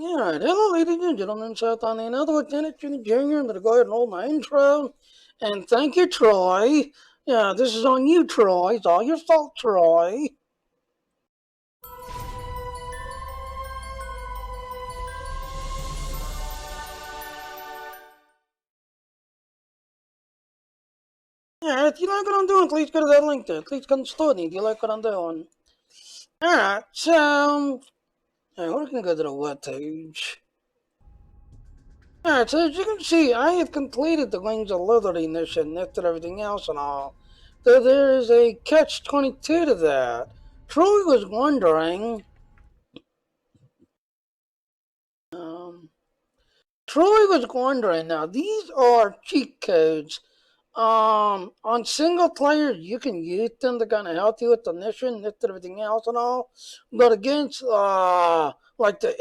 Alright, hello ladies and gentlemen, Seth on the another Lieutenant Junior Jr. I'm going to go ahead and hold my intro. And thank you, Troy. Yeah, this is on you, Troy. It's all your fault, Troy. Yeah, if you like what I'm doing, please go to that link there. Please come to me if you like what I'm doing. Alright, so we're going to go to the web page. Alright, so as you can see, I have completed the Wings of Liberty mission, lifted everything else and all. Though there is a catch-22 to that. Troy was wondering, um, now these are cheat codes. On single player, you can use them to kind of help you with the mission, lift everything else and all. But against, like the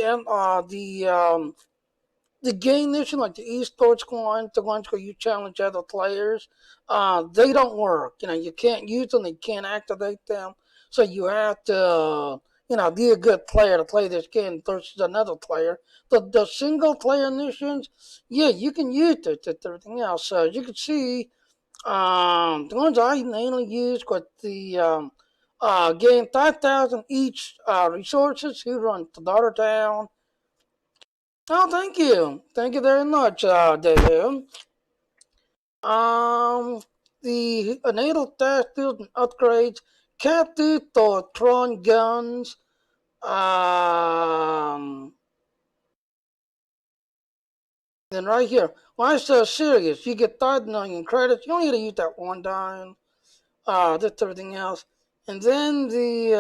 game mission, like the esports ones, the ones where you challenge other players, they don't work. You know, you can't use them, you can't activate them. So you have to, be a good player to play this game versus another player. The single player missions, yeah, you can use it to everything else. So as you can see, the ones I mainly use with the gain 5,000 each resources. Who run to Daughtertown? Oh, thank you. Thank you very much, Dave. Um, the natal dash build and upgrades, Captive Tron guns, um, then right here, why so serious? You get 5 million credits. You only got to use that one time. Just everything else. And then there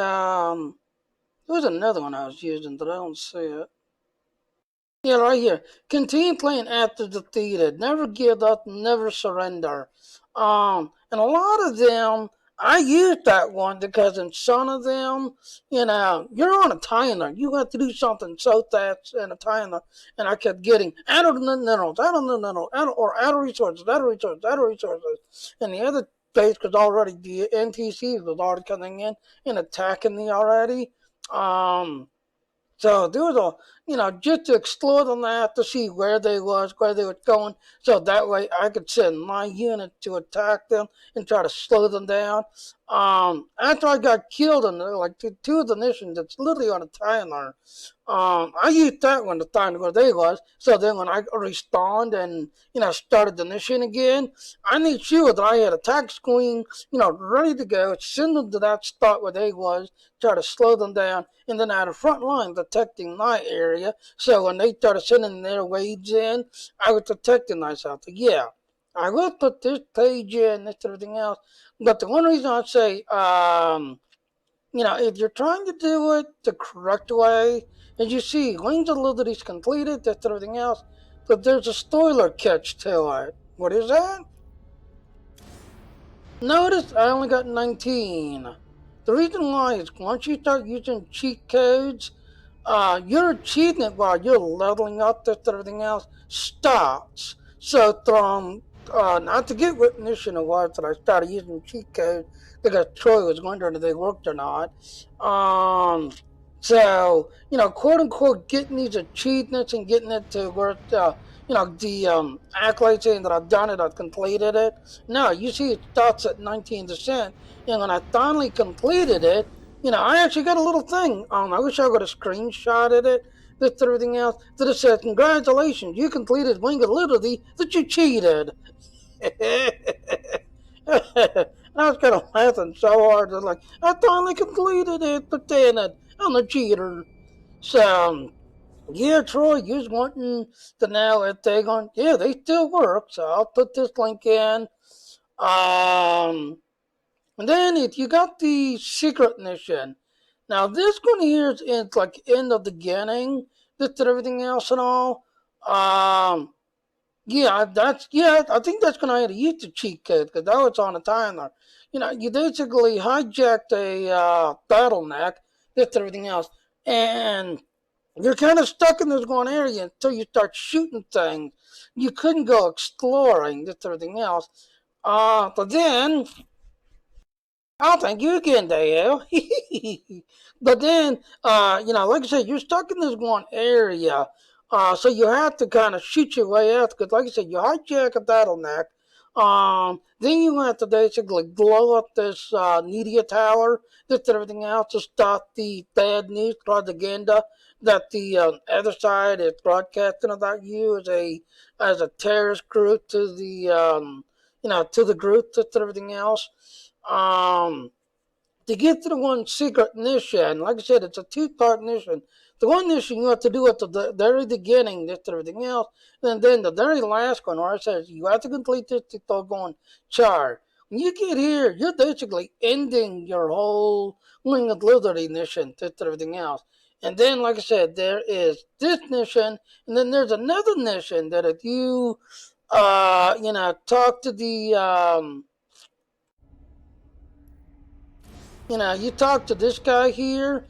was another one I was using, but I don't see it. Yeah, right here. Continue playing after defeated. Never give up. Never surrender. And a lot of them, I used that one because in some of them, you're on a timer. You have to do something so fast in a timer. And I kept getting out of the minerals, out of the minerals, or out of resources, out of resources, out of resources. And the other base was already, the NTCs was already coming in and attacking me already. Um, so there was just to explore the map to see where they were going, so that way I could send my unit to attack them and try to slow them down. After I got killed in like two of the missions, it's literally on a timer. I used that one to find where they was. So then when I respawned and started the mission again, I made sure that I had attack screen, ready to go, send them to that spot where they was, try to slow them down, and then I had a front line protecting my area. So when they started sending their waves in, I was protecting myself. So yeah, I will put this page in, this everything else. But the one reason I say, if you're trying to do it the correct way, as you see, Wings of Liberty's completed, that's everything else, but there's a spoiler catch to it. What is that? Notice I only got 19. The reason why is once you start using cheat codes, your achievement while you're leveling up this everything else stops. So from not to get recognition awards that I started using cheat codes because Troy was wondering if they worked or not. So quote unquote, getting these achievements and getting it to where the accolades saying that I've done it, I've completed it. No, you see, it starts at 19%, and when I finally completed it, I actually got a little thing. I wish I would have screenshotted it. This everything else that it said, "Congratulations, you completed Wing of Liberty. That you cheated." And I was kind of laughing so hard. I was like, I finally completed it, but damn it, I'm a cheater. So, yeah, Troy, you was wanting to know if they going, yeah, they still work. So I'll put this link in. Um, and then if you got the secret mission, now this one here is like in the beginning, this and everything else and all. Um, yeah, I think that's gonna have to use the cheat code because that was on a timer. You basically hijacked a bottleneck, this and everything else, and you're kind of stuck in this one area until you start shooting things. You couldn't go exploring, this and everything else. But then I'll thank you again, Dale. But then, like I said, you're stuck in this one area. So you have to kind of shoot your way out because, like I said, you hijack a bottleneck. Then you have to basically blow up this media tower, just everything else to stop the bad news propaganda that the other side is broadcasting about you as a terrorist group to the to the group, just everything else. Um, to get to the one secret mission, like I said, it's a two-part mission. The one mission you have to do at the very beginning, just everything else, and then the very last one where it says you have to complete this to go on char. When you get here, you're basically ending your whole Wing of Liberty mission, just everything else. And then, like I said, there is this mission, and then there's another mission that if you, talk to the you talk to this guy here.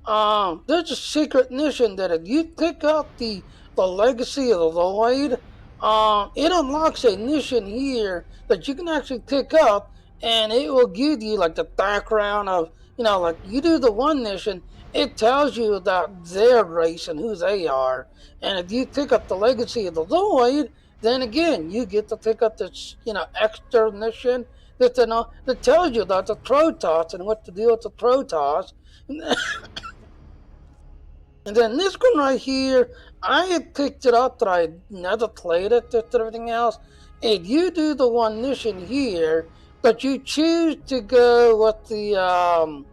There's a secret mission that if you pick up the legacy of the Lloyd, it unlocks a mission here that you can actually pick up, and it will give you like the background of like you do the one mission, it tells you about their race and who they are, and if you pick up the legacy of the Lloyd, then again you get to pick up this extra mission that tells you about the Protoss and what to do with the Protoss. And then this one right here, I had picked it up, but I never played it, just everything else. And you do the one mission here, but you choose to go with the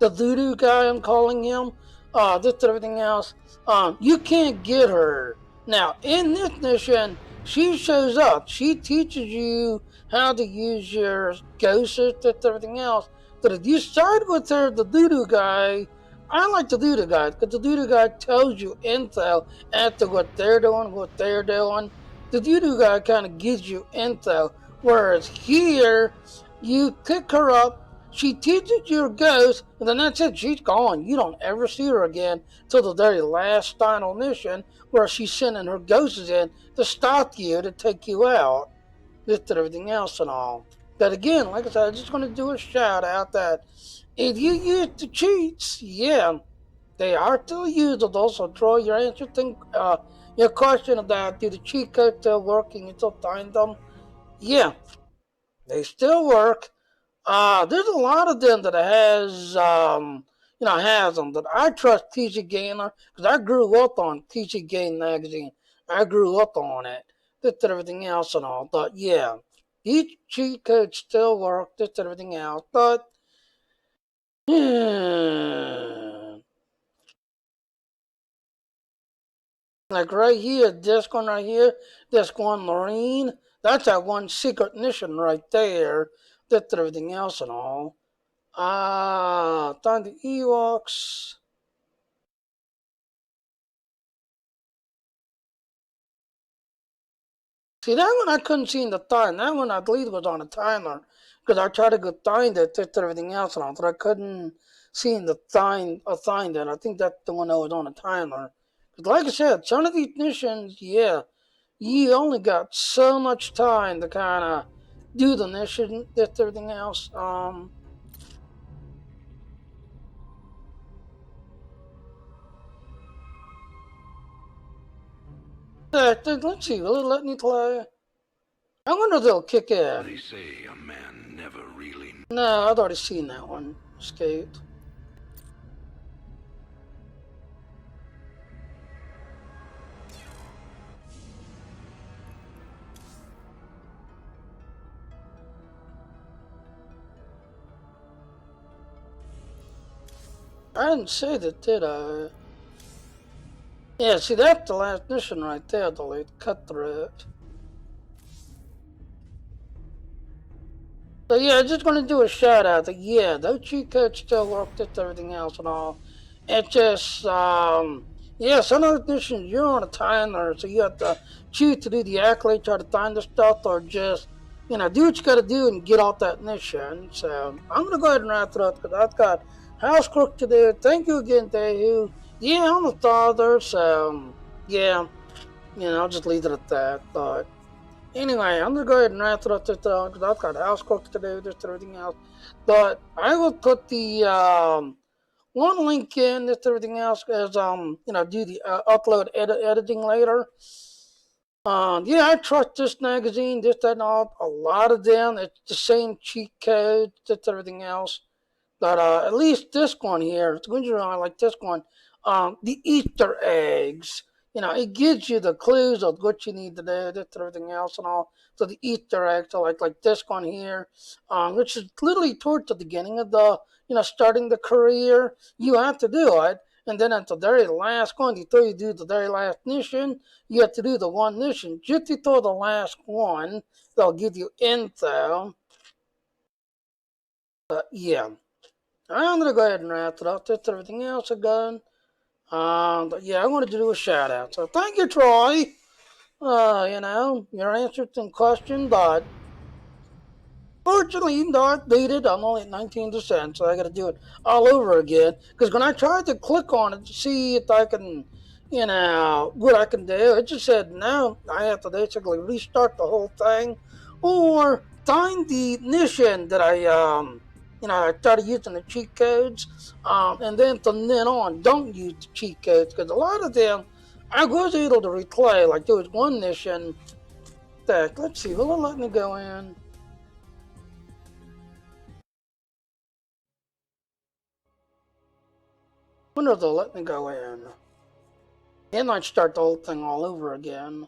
voodoo guy, I'm calling him, just everything else. You can't get her. Now, in this mission, she shows up. She teaches you how to use your ghosts, just everything else. But if you side with her, the voodoo guy, I like the voodoo guy because the voodoo guy tells you intel as to what they're doing, what they're doing. The voodoo guy kind of gives you intel, whereas here, you pick her up, she teaches your ghost, and then that's it. She's gone. You don't ever see her again till the very last final mission, where she's sending her ghosts in to stop you, to take you out, just and everything else and all. But again, like I said, I'm just going to do a shout out that if you use the cheats, yeah, they are still usable. So, Troy, your interesting your question about do the cheat codes still working until find them? Yeah, they still work. There's a lot of them that has them. But I trust PC Gamer because I grew up on PC Game Magazine. I grew up on it. Just everything else and all. But yeah, each cheat code still work. Just everything else. But yeah, like right here, this one right here, this one Marine. That's that one secret mission right there. Just everything else and all. Time the Ewoks. See, that one I couldn't see in the time. That one I believe was on a timer. Because I tried to go find it, just everything else and all, but I couldn't see in the find it. I think that's the one that was on a timer. Because like I said, some of these missions, yeah, you only got so much time to kind of do the mission, just everything else. Let's see, will it let me play? I wonder if they'll kick in. They say a man never really. No, I've already seen that one. Escaped. I didn't say that, did I? Yeah, see, that's the last mission right there, delete. Cut through it. So yeah, I'm just gonna do a shout out that yeah, those cheat codes still work, just everything else and all. It's just yeah, some of the missions you're on a timer, so you have to choose to do the accolade, try to find the stuff, or just do what you gotta do and get off that mission. So I'm gonna go ahead and wrap it up because I've got house work to do. Thank you again, Dehu. Yeah, I'm a father, so yeah, I'll just leave it at that. But Anyway, I'm gonna go ahead and wrap it up because I've got housework to do, just everything else. But I will put the one link in, just everything else, as do the upload editing later. Yeah, I trust this magazine, this, that, and all. A lot of them, it's the same cheat codes, just everything else. But at least this one here, it's going to like this one. The Easter eggs. It gives you the clues of what you need to do, this and everything else and all. So the Easter eggs, so like this one here, which is literally towards the beginning of the, starting the career. You have to do it. And then at the very last one, before you do the very last mission, you have to do the one mission. Just before the last one, they'll give you info. But yeah. I'm gonna go ahead and wrap it up. That's everything else again. But yeah, I wanted to do a shout out. So thank you, Troy. Your answer to some question, but fortunately not dated. I'm only at 19%, so I got to do it all over again. Because when I tried to click on it to see if I can, what I can do, it just said no. I have to basically restart the whole thing, or find the mission that I started using the cheat codes, and then from then on, don't use the cheat codes because a lot of them I was able to replay. Like there was one mission that, let's see, will it let me go in? Wonder if they'll let me go in. And I'd start the whole thing all over again.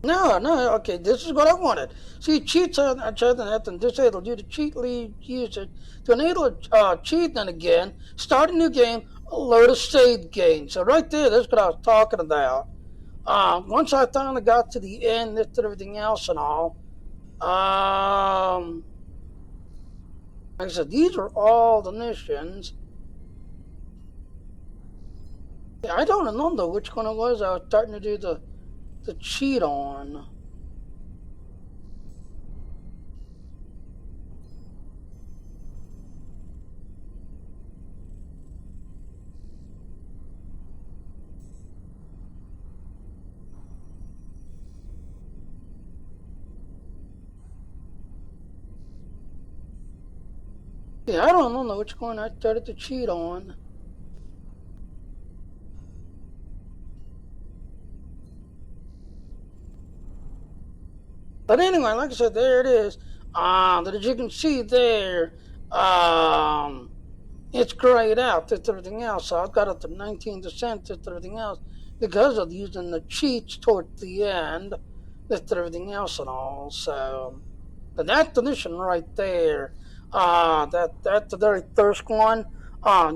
No, okay, this is what I wanted. See, cheats are nothing disabled you to cheat lead user to enable cheating again, start a new game, load a save game. So right there, that's what I was talking about. Once I finally got to the end, this and everything else and all, like I said, these are all the missions. Yeah, I don't remember which one it was I was starting to do the cheat on. Yeah, I don't know which one I started to cheat on. But anyway, like I said, there it is. That as you can see there, um, it's grayed out. That's everything else. So I've got up to 19%. That's everything else because of using the cheats toward the end. That's everything else and all. So the definition right there. That's the very first one.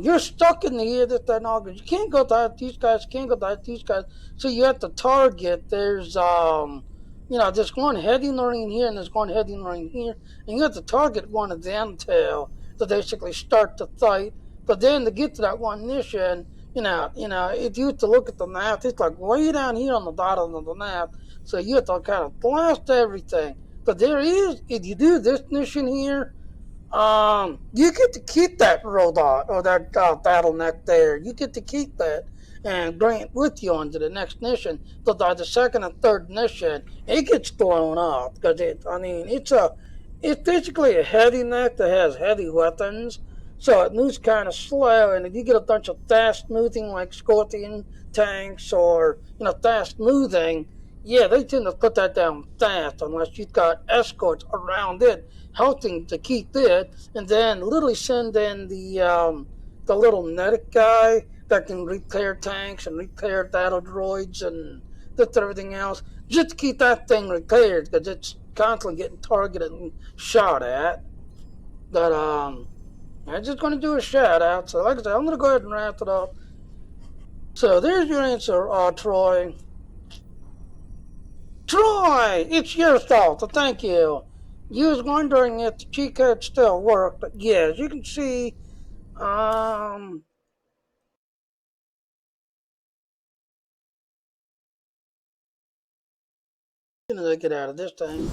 You're stuck in the year that and all. You can't go to these guys. Can't go to these guys. So you have to target. There's one heading ring here and there's one heading ring here, and you have to target one of them to basically start the fight. But then to get to that one mission, if you have to look at the map, it's like way down here on the bottom of the map. So you have to kind of blast everything. But there is, if you do this mission here, you get to keep that robot or that bottleneck there. You get to keep that and bring it with you onto the next mission. But by the second and third mission, it gets blown up because it's basically a heavy neck that has heavy weapons, so it moves kind of slow. And if you get a bunch of fast moving like Scorpion tanks or fast moving, yeah, they tend to put that down fast unless you've got escorts around it helping to keep it, and then literally send in the little medic guy that can repair tanks and repair battle droids and just everything else, just to keep that thing repaired because it's constantly getting targeted and shot at. But I'm just going to do a shout out. So like I said, I'm going to go ahead and wrap it up. So there's your answer, Troy. Troy, it's your fault. So thank you. You was wondering if the cheat code still worked, but yeah, as you can see, um, as soon as I get out of this thing.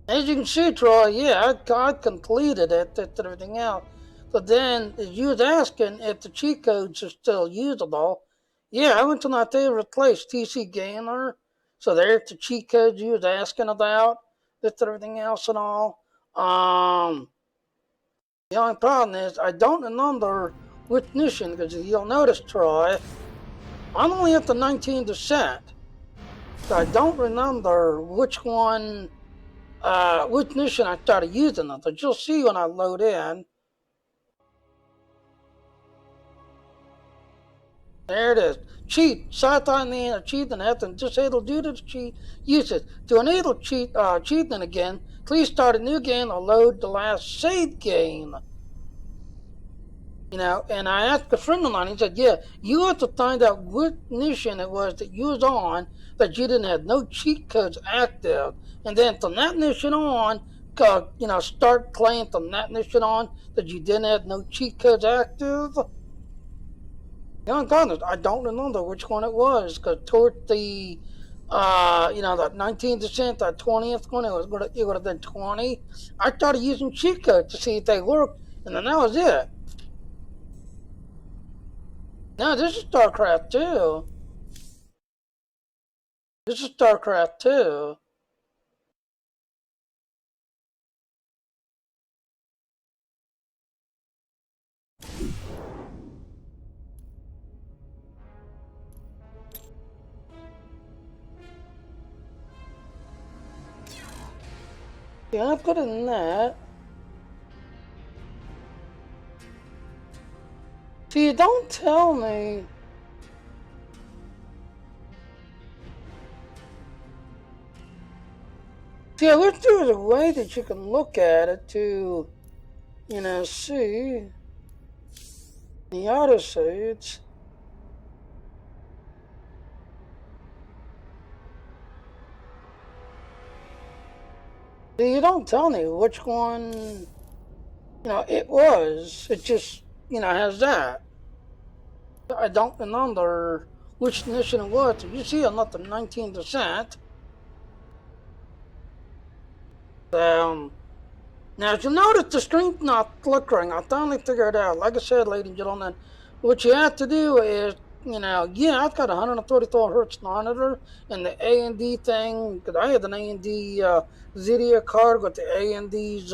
As you can see, Troy, yeah, I completed it and everything else. So then, as you was asking if the cheat codes are still usable, yeah, I went to my favorite place, TC Gamer. So there's the cheat codes you was asking about, with everything else and all. The only problem is I don't remember which mission, because you'll notice, Troy, I'm only at the 19%. So I don't remember which one, which mission I started using it. But you'll see when I load in. There it is. Cheat. Sci-fi mean a cheat and have to disable due to the cheat usage. To enable cheating again, please start a new game or load the last saved game. And I asked a friend of mine, he said, yeah, you have to find out what mission it was that you was on that you didn't have no cheat codes active. And then from that mission on, start playing from that mission on that you didn't have no cheat codes active. Honest, I don't remember which one it was, because toward the, that 19%, that 20th one, it would have been 20. I started using cheat codes to see if they worked, and then that was it. No, this is StarCraft 2. This is StarCraft 2. Yeah, I put it in that. See, don't tell me. See, I wish there was a way that you can look at it to, see the auto saves. See, you don't tell me which one, it was. It just, has that. I don't remember which mission it was. You see, I'm not the 19%. Now, as you notice, the screen's not flickering. I finally figured it out. Like I said, ladies and gentlemen, what you have to do is, I've got a 134 hertz monitor and the A&D thing, because I had an A&D video card with the A&D's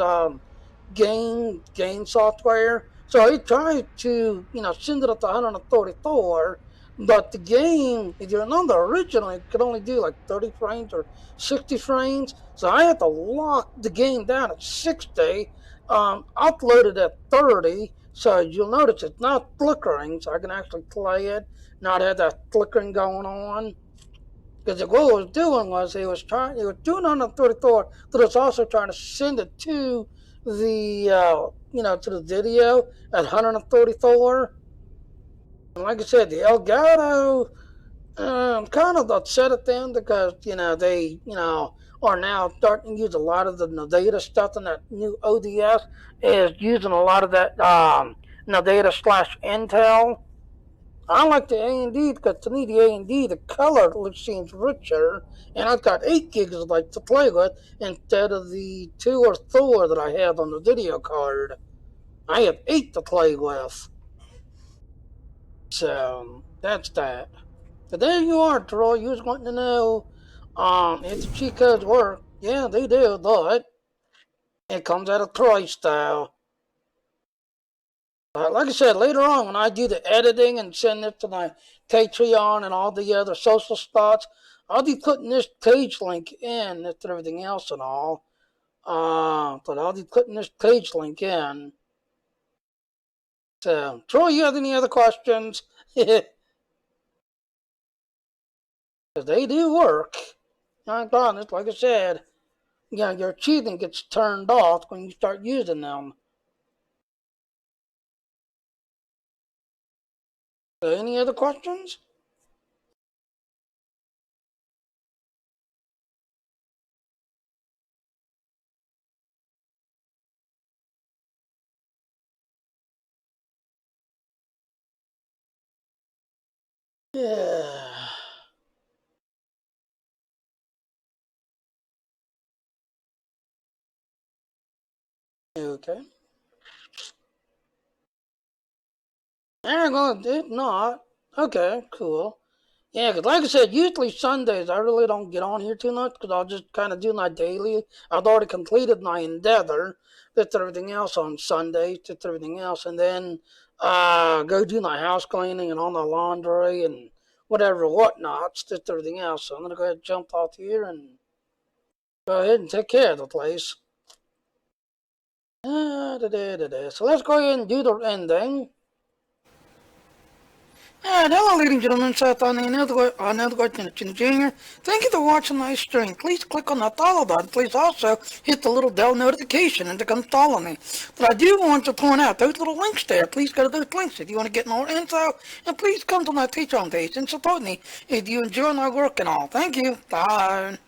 game software. So I tried to, send it up to 134, but the game, if you remember, originally it could only do like 30 frames or 60 frames. So I had to lock the game down at 60, upload it at 30. So you'll notice it's not flickering, so I can actually play it, not have that flickering going on. Because what it was doing was it was doing on the 34, but it was also trying to send it to the, to the video at 134. And like I said, the Elgato, kind of upset at them because, they, are now starting to use a lot of the data stuff, and that new ODS is using a lot of that, data slash Intel. I like the A&D because to me the A&D, the color seems richer, and I've got 8 gigs like to play with instead of the 2 or 4 that I have on the video card. I have 8 to play with. So that's that. But there you are, Troy. You was wanting to know if the cheat codes work. Yeah, they do, but it comes at a price style. Like I said, later on when I do the editing and send it to my Patreon and all the other social spots, I'll be putting this page link in and everything else and all. But I'll be putting this page link in. So, Troy, you have any other questions? Because they do work. I'm honest, like I said, your cheating gets turned off when you start using them. So, any other questions? Yeah. Okay. They're gonna do not. Okay, cool. Yeah, 'cause like I said, usually Sundays I really don't get on here too much because I'll just kind of do my daily. I've already completed my endeavor, just everything else on Sundays, just everything else, and then go do my house cleaning and all my laundry and whatever whatnots, just everything else. So I'm gonna go ahead and jump off here and go ahead and take care of the place. So let's go ahead and do the ending. Hello, ladies and gentlemen. Seth on another question, Junior. Thank you for watching my stream. Please click on that follow button. Please also hit the little bell notification and to come follow me. But I do want to point out those little links there. Please go to those links if you want to get more info. And please come to my Patreon page and support me if you enjoy my work and all. Thank you. Bye.